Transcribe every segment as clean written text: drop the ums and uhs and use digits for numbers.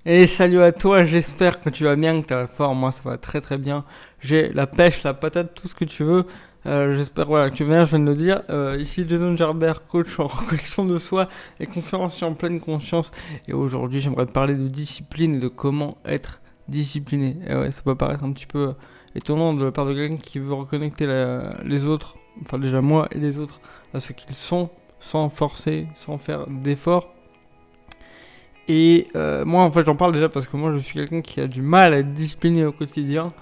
Et salut à toi, j'espère que tu vas bien, que tu as la forme, moi ça va très très bien. J'ai la pêche, la patate, tout ce que tu veux. J'espère voilà, que tu vas bien, je viens de le dire. Ici Jason Gerbert, coach en reconnaissance de soi et conférencier en pleine conscience. Et aujourd'hui j'aimerais te parler de discipline et de comment être discipliné. Et ouais, ça peut paraître un petit peu étonnant de la part de quelqu'un qui veut reconnecter les autres, enfin déjà moi et les autres, à ce qu'ils sont, sans forcer, sans faire d'efforts. Et moi, en fait, j'en parle déjà parce que moi, je suis quelqu'un qui a du mal à être discipliné au quotidien.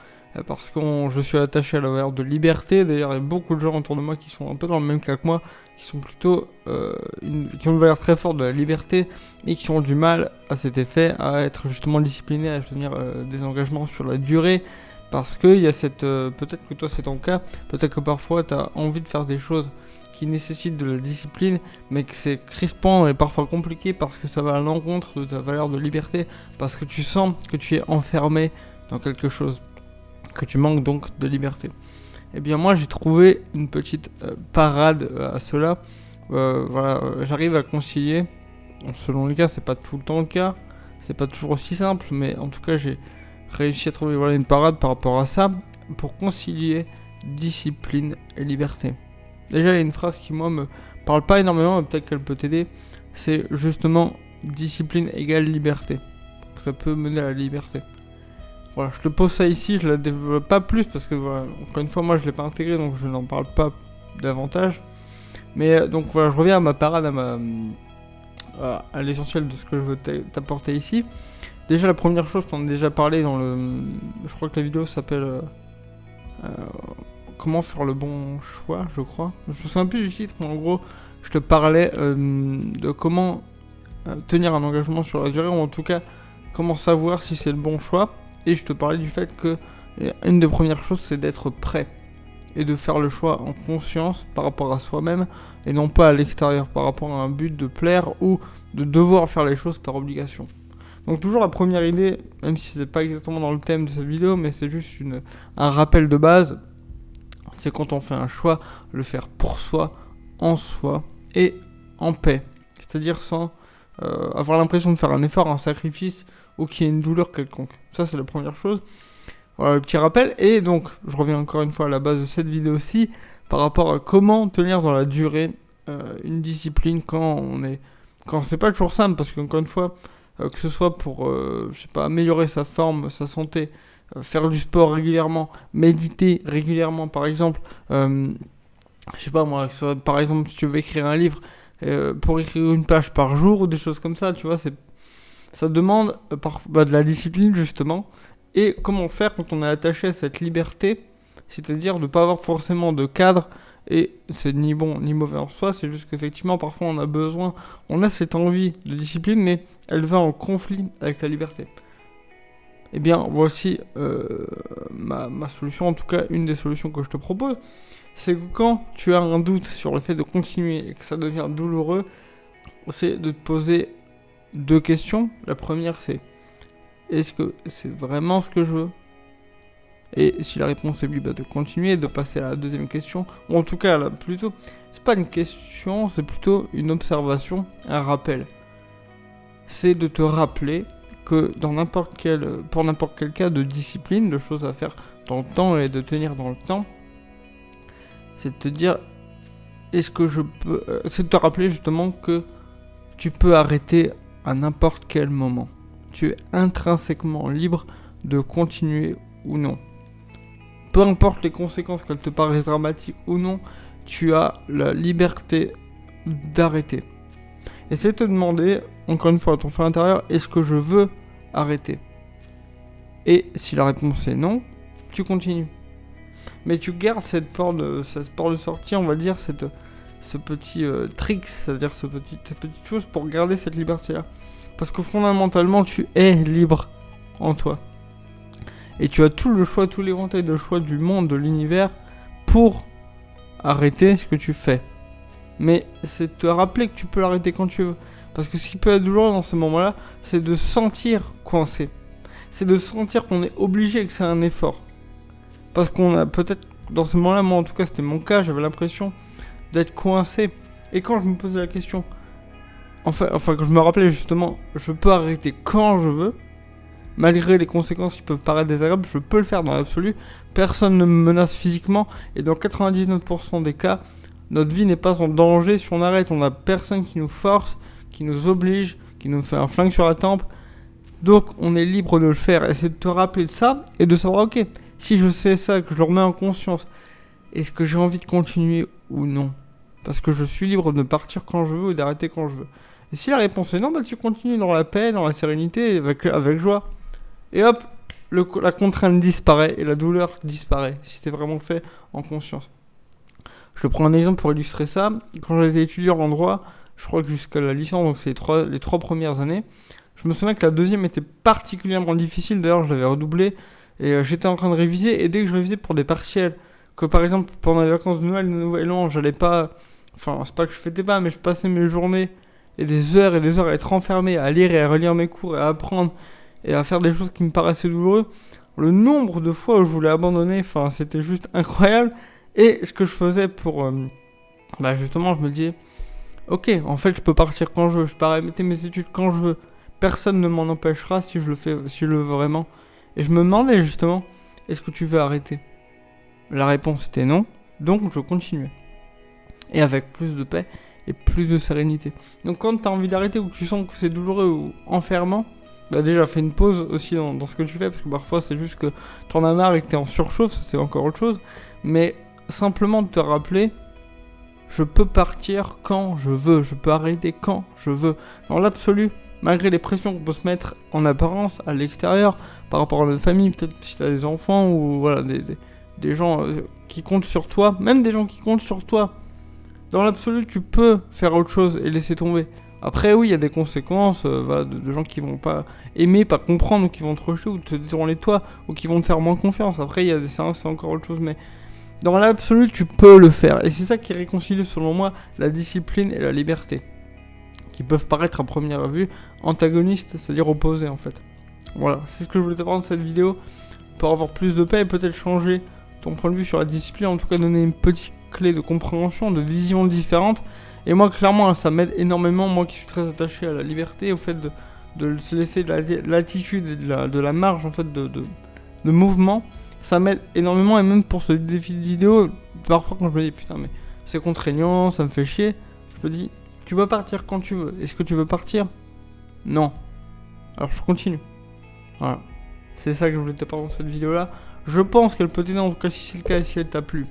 Parce que je suis attaché à la valeur de liberté. D'ailleurs, il y a beaucoup de gens autour de moi qui sont un peu dans le même cas que moi, qui sont plutôt qui ont une valeur très forte de la liberté et qui ont du mal à cet effet, à être justement disciplinés, à tenir des engagements sur la durée. Parce qu'il y a cette. Peut-être que toi, c'est ton cas. Peut-être que parfois, tu as envie de faire des choses qui nécessite de la discipline, mais que c'est crispant et parfois compliqué parce que ça va à l'encontre de ta valeur de liberté, parce que tu sens que tu es enfermé dans quelque chose, que tu manques donc de liberté. Et bien moi j'ai trouvé une petite parade à cela. J'arrive à concilier. Selon les cas, c'est pas tout le temps le cas, c'est pas toujours aussi simple, mais en tout cas j'ai réussi à trouver une parade par rapport à ça pour concilier discipline et liberté. Déjà, il y a une phrase qui, moi, me parle pas énormément, mais peut-être qu'elle peut t'aider. C'est justement discipline égale liberté. Ça peut mener à la liberté. Voilà, je te pose ça ici, je la développe pas plus parce que, voilà, encore une fois, moi, je l'ai pas intégré, donc je n'en parle pas davantage. Mais donc, voilà, je reviens à ma parade, à l'essentiel de ce que je veux t'apporter ici. Déjà, la première chose, je t'en ai déjà parlé dans le. Je crois que la vidéo s'appelle. Euh, Comment faire le bon choix, je crois. Je me souviens plus du titre, mais en gros, je te parlais de comment tenir un engagement sur la durée, ou en tout cas, comment savoir si c'est le bon choix. Et je te parlais du fait que une des premières choses, c'est d'être prêt. Et de faire le choix en conscience par rapport à soi-même, et non pas à l'extérieur, par rapport à un but de plaire ou de devoir faire les choses par obligation. Donc toujours la première idée, même si c'est pas exactement dans le thème de cette vidéo, mais c'est juste un rappel de base, c'est quand on fait un choix, le faire pour soi, en soi et en paix. C'est-à-dire sans avoir l'impression de faire un effort, un sacrifice ou qu'il y ait une douleur quelconque. Ça, c'est la première chose. Voilà le petit rappel. Et donc, je reviens encore une fois à la base de cette vidéo-ci par rapport à comment tenir dans la durée une discipline quand c'est pas toujours simple, parce qu'encore une fois, que ce soit pour, je sais pas, améliorer sa forme, sa santé, faire du sport régulièrement, méditer régulièrement par exemple, je sais pas moi, par exemple si tu veux écrire un livre, pour écrire une page par jour ou des choses comme ça, tu vois, ça demande de la discipline justement. Et comment faire quand on est attaché à cette liberté, c'est-à-dire de ne pas avoir forcément de cadre, et c'est ni bon ni mauvais en soi, c'est juste qu'effectivement parfois on a cette envie de discipline, mais elle va en conflit avec la liberté. Eh bien, voici ma solution, en tout cas une des solutions que je te propose. C'est que quand tu as un doute sur le fait de continuer et que ça devient douloureux, c'est de te poser deux questions. La première, c'est est-ce que c'est vraiment ce que je veux? Et si la réponse est oui, de continuer, de passer à la deuxième question. Ou en tout cas, là, plutôt, c'est pas une question, c'est plutôt une observation, un rappel. C'est de te rappeler que pour n'importe quel cas de discipline, de choses à faire dans le temps et de tenir dans le temps, c'est de te dire, c'est de te rappeler justement que tu peux arrêter à n'importe quel moment. Tu es intrinsèquement libre de continuer ou non. Peu importe les conséquences, qu'elles te paraissent dramatiques ou non, tu as la liberté d'arrêter. Et c'est te demander, encore une fois, à ton fond intérieur, est-ce que je veux arrêter? Et si la réponse est non, tu continues. Mais tu gardes cette porte de sortie, on va dire, ce petit trick, c'est-à-dire cette petite chose pour garder cette liberté-là. Parce que fondamentalement, tu es libre en toi. Et tu as tout le choix, tous les éventails de choix du monde, de l'univers, pour arrêter ce que tu fais. Mais c'est te rappeler que tu peux l'arrêter quand tu veux. Parce que ce qui peut être douloureux dans ces moments-là, c'est de sentir coincé. C'est de sentir qu'on est obligé et que c'est un effort. Parce qu'on a peut-être, dans ce moment-là, moi en tout cas c'était mon cas, j'avais l'impression d'être coincé. Et quand je me posais la question, enfin que je me rappelais justement, je peux arrêter quand je veux, malgré les conséquences qui peuvent paraître désagréables, je peux le faire dans l'absolu. Personne ne me menace physiquement, et dans 99% des cas, notre vie n'est pas en danger si on arrête. On n'a personne qui nous force, qui nous oblige, qui nous fait un flingue sur la tempe. Donc on est libre de le faire. Essaye de te rappeler de ça et de savoir, ok, si je sais ça, que je le remets en conscience, est-ce que j'ai envie de continuer ou non? Parce que je suis libre de partir quand je veux ou d'arrêter quand je veux. Et si la réponse est non, bah tu continues dans la paix, dans la sérénité, avec joie. Et hop, la contrainte disparaît et la douleur disparaît, si c'est vraiment fait en conscience. Je prends un exemple pour illustrer ça. Quand j'étais étudiant en droit, je crois que jusqu'à la licence, donc c'est les trois premières années, je me souviens que la deuxième était particulièrement difficile. D'ailleurs, je l'avais redoublée et j'étais en train de réviser. Et dès que je révisais pour des partiels, que par exemple pendant les vacances de Noël, de Nouvel An, j'allais pas... Enfin, c'est pas que je fêtais pas, mais je passais mes journées et des heures à être enfermé, à lire et à relire mes cours et à apprendre et à faire des choses qui me paraissaient douloureuses. Le nombre de fois où je voulais abandonner, enfin, c'était juste incroyable. Et ce que je faisais pour... justement, je me disais, ok, en fait, je peux partir quand je veux, je peux arrêter mes études quand je veux. Personne ne m'en empêchera si je le fais, si je le veux vraiment. Et je me demandais justement, est-ce que tu veux arrêter? La réponse était non, donc je continuais. Et avec plus de paix et plus de sérénité. Donc quand tu as envie d'arrêter ou que tu sens que c'est douloureux ou enfermant, déjà fais une pause aussi dans ce que tu fais, parce que parfois c'est juste que t'en as marre et que t'es en surchauffe, ça c'est encore autre chose. Mais simplement de te rappeler, je peux partir quand je veux, je peux arrêter quand je veux. Dans l'absolu, malgré les pressions qu'on peut se mettre en apparence à l'extérieur, par rapport à notre famille, peut-être si t'as des enfants ou voilà, des gens qui comptent sur toi, même des gens qui comptent sur toi, dans l'absolu, tu peux faire autre chose et laisser tomber. Après, oui, il y a des conséquences de gens qui vont pas aimer, pas comprendre, ou qui vont te rejeter, ou te détourner de toi, ou qui vont te faire moins confiance. Après, il y a des séances, c'est encore autre chose, mais dans l'absolu, tu peux le faire. Et c'est ça qui réconcilie, selon moi, la discipline et la liberté, qui peuvent paraître à première vue antagonistes, c'est-à-dire opposés en fait. Voilà, c'est ce que je voulais te parler de cette vidéo, pour avoir plus de paix et peut-être changer ton point de vue sur la discipline, en tout cas donner une petite clé de compréhension, de vision différente. Et moi, clairement, ça m'aide énormément, moi qui suis très attaché à la liberté, au fait de se laisser de l'attitude et de la marge en fait de mouvement. Ça m'aide énormément, et même pour ce défi de vidéo, parfois quand je me dis putain mais c'est contraignant, ça me fait chier, je me dis tu peux partir quand tu veux. Est-ce que tu veux partir? Non. Alors je continue. Voilà. C'est ça que je voulais te parler dans cette vidéo là. Je pense qu'elle peut t'aider, en tout cas si c'est le cas et si elle t'a plu.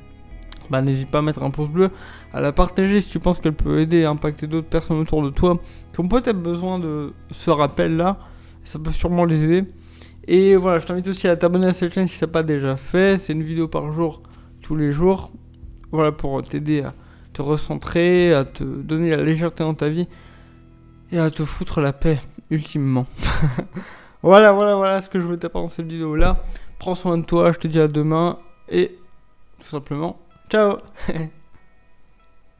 N'hésite pas à mettre un pouce bleu, à la partager si tu penses qu'elle peut aider à impacter d'autres personnes autour de toi qui ont peut-être besoin de ce rappel là. Ça peut sûrement les aider. Et voilà, je t'invite aussi à t'abonner à cette chaîne si ça n'est pas déjà fait. C'est une vidéo par jour, tous les jours. Voilà, pour t'aider à te recentrer, à te donner la légèreté dans ta vie et à te foutre la paix, ultimement. Voilà ce que je voulais te parler dans cette vidéo là. Prends soin de toi, je te dis à demain et tout simplement, ciao.